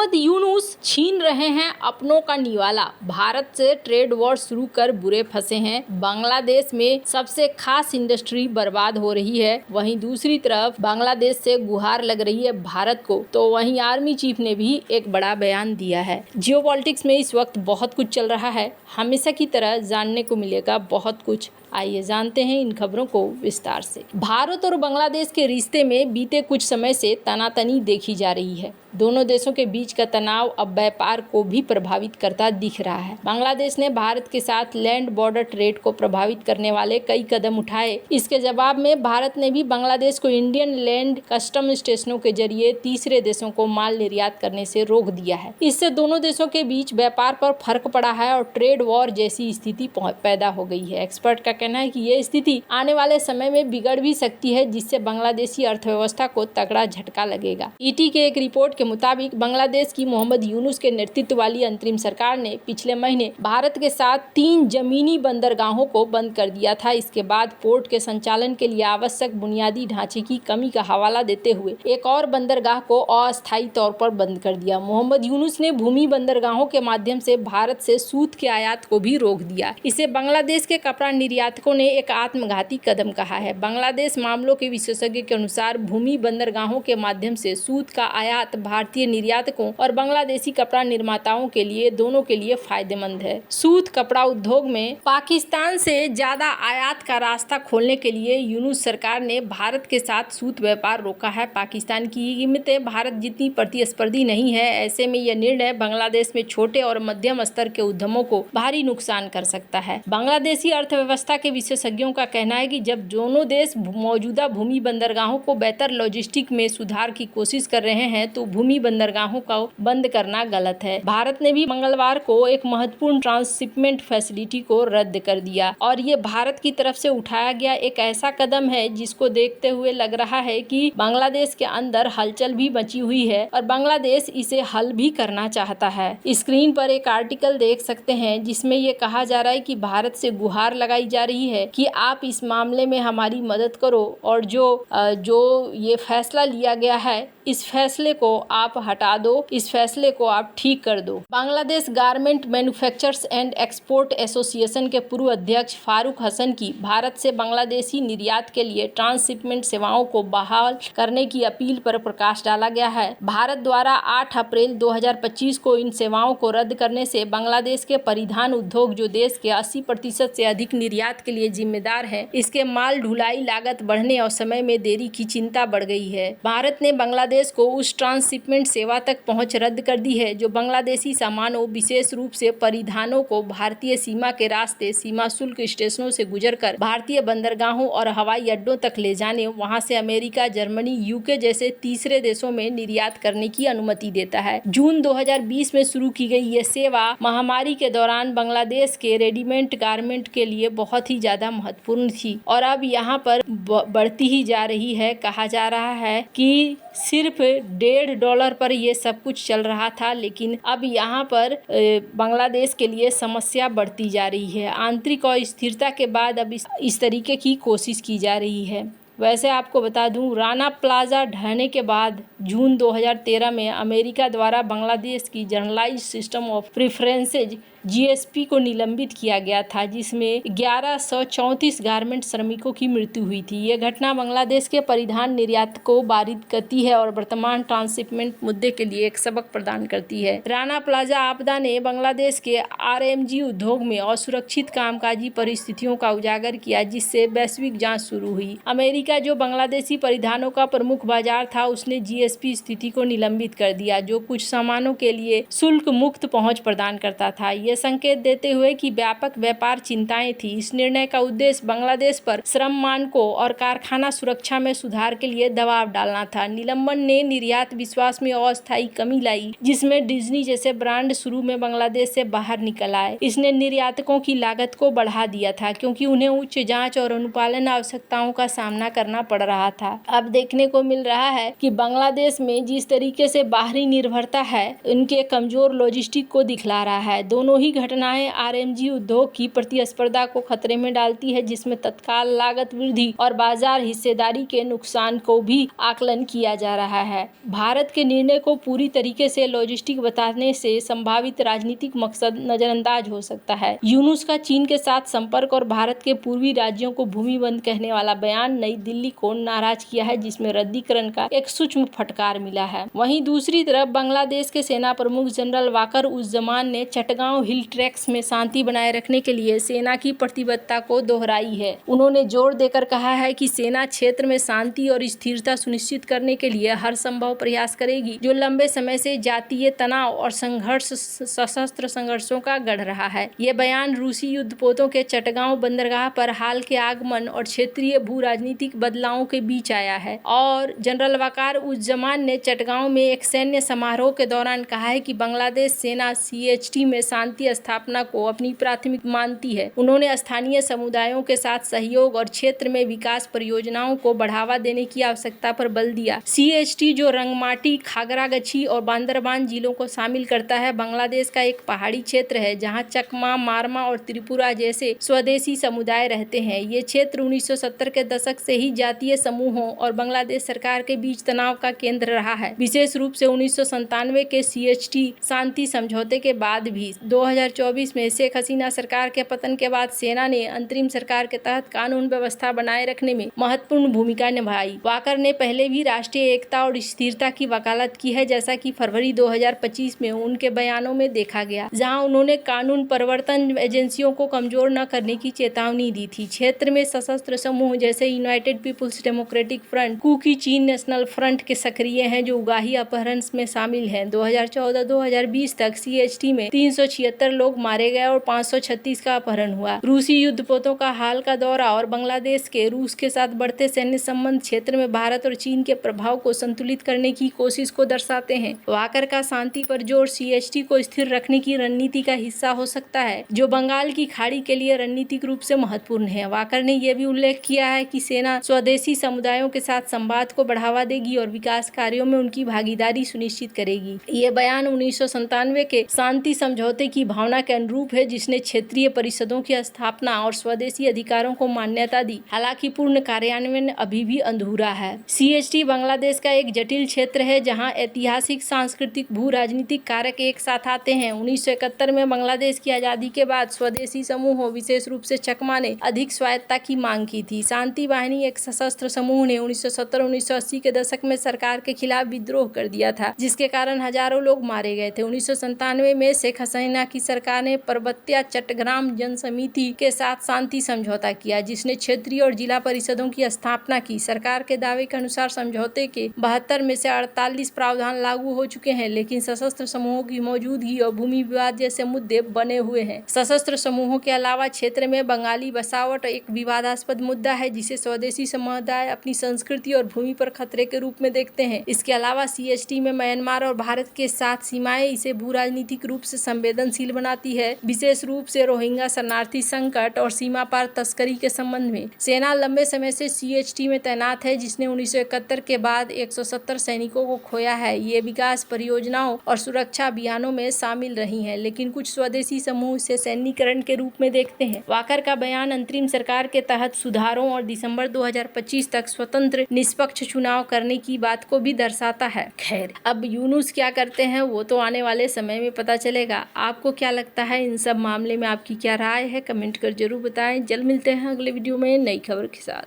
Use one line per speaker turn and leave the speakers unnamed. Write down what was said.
मोहम्मद यूनुस छीन रहे हैं अपनों का निवाला, भारत से ट्रेड वॉर शुरू कर बुरे फंसे हैं। बांग्लादेश में सबसे खास इंडस्ट्री बर्बाद हो रही है, वहीं दूसरी तरफ बांग्लादेश से गुहार लग रही है भारत को। तो वहीं आर्मी चीफ ने भी एक बड़ा बयान दिया है। जियोपॉलिटिक्स में इस वक्त बहुत कुछ चल रहा है, हमेशा की तरह जानने को मिलेगा बहुत कुछ। आइए जानते हैं इन खबरों को विस्तार से। भारत और बांग्लादेश के रिश्ते में बीते कुछ समय से तनातनी देखी जा रही है। दोनों देशों के बीच का तनाव अब व्यापार को भी प्रभावित करता दिख रहा है। बांग्लादेश ने भारत के साथ लैंड बॉर्डर ट्रेड को प्रभावित करने वाले कई कदम उठाए। इसके जवाब में भारत ने भी बांग्लादेश को इंडियन लैंड कस्टम स्टेशनों के जरिए तीसरे देशों को माल निर्यात करने से रोक दिया है। इससे दोनों देशों के बीच व्यापार पर फर्क पड़ा है और ट्रेड वॉर जैसी स्थिति पैदा हो गई है। एक्सपर्ट का कहना है कि ये स्थिति आने वाले समय में बिगड़ भी सकती है, जिससे बांग्लादेशी अर्थव्यवस्था को तगड़ा झटका लगेगा। ईटी के एक रिपोर्ट के मुताबिक बांग्लादेश की मोहम्मद यूनुस के नेतृत्व वाली अंतरिम सरकार ने पिछले महीने भारत के साथ 3 जमीनी बंदरगाहों को बंद कर दिया था। इसके बाद पोर्ट के संचालन के लिए आवश्यक बुनियादी ढांचे की कमी का हवाला देते हुए एक और बंदरगाह को अस्थायी तौर पर बंद कर दिया। मोहम्मद यूनुस ने भूमि बंदरगाहों के माध्यम से भारत से सूत के आयात को भी रोक दिया। इसे बांग्लादेश के कपड़ा निर्यातकों ने एक आत्मघाती कदम कहा है। बांग्लादेश मामलों के विशेषज्ञ के अनुसार भूमि बंदरगाहों के माध्यम से सूत का आयात भारतीय निर्यातकों और बांग्लादेशी कपड़ा निर्माताओं के लिए दोनों के लिए फायदेमंद है। सूत कपड़ा उद्योग में पाकिस्तान से ज्यादा आयात का रास्ता खोलने के लिए यूनुस सरकार ने भारत के साथ सूत व्यापार रोका है। पाकिस्तान की कीमतें भारत जितनी प्रतिस्पर्धी नहीं है, ऐसे में यह निर्णय बांग्लादेश में छोटे और मध्यम स्तर के उद्यमों को भारी नुकसान कर सकता है। बांग्लादेशी अर्थव्यवस्था के विशेषज्ञों का कहना है कि जब दोनों देश मौजूदा भूमि बंदरगाहों को बेहतर लॉजिस्टिक में सुधार की कोशिश कर रहे हैं, तो भूमि बंदरगाहों को बंद करना गलत है। भारत ने भी मंगलवार को एक महत्वपूर्ण ट्रांसशिपमेंट फैसिलिटी को रद्द कर दिया और ये भारत की तरफ से उठाया गया एक ऐसा कदम है जिसको देखते हुए लग रहा है कि बांग्लादेश के अंदर हलचल भी मची हुई है और बांग्लादेश इसे हल भी करना चाहता है। स्क्रीन पर एक आर्टिकल देख सकते हैं जिसमें ये कहा जा रहा है कि भारत से गुहार लगाई जा रही है कि आप इस मामले में हमारी मदद करो और जो ये फैसला लिया गया है, इस फैसले को आप हटा दो, इस फैसले को आप ठीक कर दो। Bangladesh garment manufacturers and export association के पूर्व अध्यक्ष फारूक हसन की भारत से बांग्लादेशी निर्यात के लिए ट्रांसशिपमेंट सेवाओं को बहाल करने की अपील पर प्रकाश डाला गया है। भारत द्वारा 8 अप्रैल 2025 को इन सेवाओं को रद्द करने से बांग्लादेश के परिधान उद्योग, जो देश के 80% से अधिक निर्यात के लिए जिम्मेदार है, इसके माल ढुलाई लागत बढ़ने और समय में देरी की चिंता बढ़ गई है। भारत ने बांग्लादेश को उस ट्रांसशिपमेंट सेवा तक पहुंच रद्द कर दी है जो बांग्लादेशी सामानों, विशेष रूप से परिधानों को भारतीय सीमा के रास्ते सीमा शुल्क स्टेशनों से गुजरकर भारतीय बंदरगाहों और हवाई अड्डों तक ले जाने, वहां से अमेरिका, जर्मनी, यूके जैसे तीसरे देशों में निर्यात करने की अनुमति देता है। जून 2020 में शुरू की गई ये सेवा महामारी के दौरान बांग्लादेश के रेडीमेड गारमेंट के लिए बहुत ही ज्यादा महत्वपूर्ण थी और अब यहाँ पर बढ़ती ही जा रही है। कहा जा रहा है कि सिर्फ $1.5 पर ये सब कुछ चल रहा था, लेकिन अब यहाँ पर बांग्लादेश के लिए समस्या बढ़ती जा रही है। आंतरिक अस्थिरता के बाद अब इस तरीके की कोशिश की जा रही है। वैसे आपको बता दूं, राना प्लाजा ढहने के बाद जून 2013 में अमेरिका द्वारा बांग्लादेश की generalized system of preferences GSP को निलंबित किया गया था, जिसमें 1134 गारमेंट श्रमिकों की मृत्यु हुई थी। यह घटना बांग्लादेश के परिधान निर्यात को बाधित करती है और वर्तमान ट्रांसशिपमेंट मुद्दे के लिए एक सबक प्रदान करती है। राना प्लाजा आपदा ने बांग्लादेश के आरएमजी उद्योग में असुरक्षित कामकाजी परिस्थितियों का उजागर किया, जिससे वैश्विक जांच शुरू हुई। अमेरिका, जो बांग्लादेशी परिधानों का प्रमुख बाजार था, उसने जीएसपी स्थिति को निलंबित कर दिया, जो कुछ सामानों के लिए शुल्क मुक्त पहुंच प्रदान करता था। ये संकेत देते हुए कि व्यापक व्यापार चिंताएं थी। इस निर्णय का उद्देश्य बांग्लादेश पर श्रम मानकों और कारखाना सुरक्षा में सुधार के लिए दबाव डालना था। निलंबन ने निर्यात विश्वास में अस्थायी कमी लाई, जिसमें डिज्नी जैसे ब्रांड शुरू में बांग्लादेश से बाहर निकल आए। इसने निर्यातकों की लागत को बढ़ा दिया था, क्योंकि उन्हें उच्च जांच और अनुपालन आवश्यकताओं का सामना करना पड़ रहा था। अब देखने को मिल रहा है कि बांग्लादेश में जिस तरीके से बाहरी निर्भरता है उनके कमजोर लॉजिस्टिक को दिखला रहा है। दोनों ही घटनाएं आरएमजी उद्योग की प्रतिस्पर्धा को खतरे में डालती है, जिसमें तत्काल लागत वृद्धि और बाजार हिस्सेदारी के नुकसान को भी आकलन किया जा रहा है। भारत के निर्णय को पूरी तरीके से लॉजिस्टिक बताने से संभावित राजनीतिक मकसद नजरअंदाज हो सकता है। यूनुस का चीन के साथ संपर्क और भारत के पूर्वी राज्यों को भूमिबंद कहने वाला बयान नई दिल्ली को नाराज किया है, जिसमें रद्दीकरण का एक सूक्ष्म फटकार मिला है। वहीं दूसरी तरफ बांग्लादेश के सेना प्रमुख जनरल वाकर उज़्ज़मान ने चटगांव हिल ट्रैक्स में शांति बनाए रखने के लिए सेना की प्रतिबद्धता को दोहराई है। उन्होंने जोर देकर कहा है कि सेना क्षेत्र में शांति और स्थिरता सुनिश्चित करने के लिए हर संभव प्रयास करेगी, जो लंबे समय से जातीय तनाव और संघर्ष सशस्त्र संघर्षों का गढ़ रहा है। ये बयान रूसी युद्धपोतों के चटगांव बंदरगाह पर हाल के आगमन और क्षेत्रीय भू राजनीतिक बदलावों के बीच आया है। और जनरल वाकार उज़्ज़मान ने चटगांव में एक सैन्य समारोह के दौरान कहा है कि बांग्लादेश सेना CHT में शांति स्थापना को अपनी प्राथमिक मानती है। उन्होंने स्थानीय समुदायों के साथ सहयोग और क्षेत्र में विकास परियोजनाओं को बढ़ावा देने की आवश्यकता पर बल दिया। CHT, जो रंगमाटी, खागरागछी और बांदरबान जिलों को शामिल करता है, बांग्लादेश का एक पहाड़ी क्षेत्र है जहां चकमा, मारमा और त्रिपुरा जैसे स्वदेशी समुदाय रहते हैं। ये क्षेत्र 1970 के दशक से ही जातीय समूहों और बांग्लादेश सरकार के बीच तनाव का केंद्र रहा है। विशेष रूप से 1997 के CHT शांति समझौते के बाद भी 2024 में शेख हसीना सरकार के पतन के बाद सेना ने अंतरिम सरकार के तहत कानून व्यवस्था बनाए रखने में महत्वपूर्ण भूमिका निभाई। वाकर ने पहले भी राष्ट्रीय एकता और स्थिरता की वकालत की है, जैसा कि फरवरी 2025 में उनके बयानों में देखा गया, जहां उन्होंने कानून प्रवर्तन एजेंसियों को कमजोर न करने की चेतावनी दी थी। क्षेत्र में सशस्त्र समूह जैसे united peoples democratic front, Kuki Chin national front के सक्रिय हैं, जो उगाही अपहरण में शामिल हैं। 2014-2020 तक CHT में 376 लोग मारे गए और 536 का अपहरण हुआ। रूसी युद्धपोतों का हाल का दौरा और बांग्लादेश के रूस के साथ बढ़ते सैन्य संबंध क्षेत्र में भारत और चीन के प्रभाव को संतुलित करने की कोशिश को दर्शाते हैं। वाकर का शांति पर जोर CHT को स्थिर रखने की रणनीति का हिस्सा हो सकता है, जो बंगाल की खाड़ी के लिए रणनीतिक रूप से महत्वपूर्ण है। वाकर ने यह भी उल्लेख किया है कि सेना स्वदेशी समुदायों के साथ संवाद को बढ़ावा देगी और विकास कार्यों में उनकी भागीदारी सुनिश्चित करेगी। ये बयान 1997 के शांति समझौते की भावना के अनुरूप है, जिसने क्षेत्रीय परिषदों की स्थापना और स्वदेशी अधिकारों को मान्यता दी। हालांकि पूर्ण कार्यान्वयन अभी भी अधूरा है। CHT बांग्लादेश का एक जटिल क्षेत्र है, जहां ऐतिहासिक, सांस्कृतिक, भू राजनीतिक कारक एक साथ आते हैं। 1971 में बांग्लादेश की आजादी के बाद स्वदेशी समूहों, विशेष रूप से चकमा ने अधिक स्वायत्तता की मांग की थी। शांति वाहिनी, एक सशस्त्र समूह, ने 1970-1980 के दशक में सरकार के खिलाफ विद्रोह कर दिया था, जिसके कारण हजारों लोग मारे गए थे। 1997 में शेख हसीना की सरकार ने पर्वत्या चट्टग्राम जनसमिति के साथ शांति समझौता किया, जिसने क्षेत्रीय और जिला परिषदों की स्थापना की। सरकार के दावे के अनुसार समझौते के 72 में से 48 प्रावधान लागू हो चुके हैं, लेकिन सशस्त्र समूहों की मौजूदगी और भूमि विवाद जैसे मुद्दे बने हुए हैं। सशस्त्र समूहों के अलावा क्षेत्र में बंगाली बसावट एक विवादास्पद मुद्दा है, जिसे स्वदेशी समुदाय अपनी संस्कृति और भूमि पर खतरे के रूप में देखते हैं। इसके अलावा CHT में म्यांमार और भारत के साथ सीमाएं इसे भू राजनीतिक रूप से संवेदनशील बनाती है, विशेष रूप से रोहिंग्या शरणार्थी संकट और सीमा पार तस्करी के संबंध में। सेना लंबे समय से CHT में तैनात है, जिसने 1971 के बाद 170 सैनिकों को खोया है। ये विकास परियोजनाओं और सुरक्षा अभियानों में शामिल रही हैं, लेकिन कुछ स्वदेशी समूह इसे सैन्यीकरण के रूप में देखते हैं। वाकर का बयान अंतरिम सरकार के तहत सुधारों और दिसंबर 2025 तक स्वतंत्र निष्पक्ष चुनाव करने की बात को भी दर्शाता है। खैर, अब यूनुस क्या करते हैं वो तो आने वाले समय में पता चलेगा। आपको क्या लगता है इन सब मामले में, आपकी क्या राय है? कमेंट कर जरूर बताएं। जल्द मिलते हैं अगले वीडियो में नई खबर के साथ।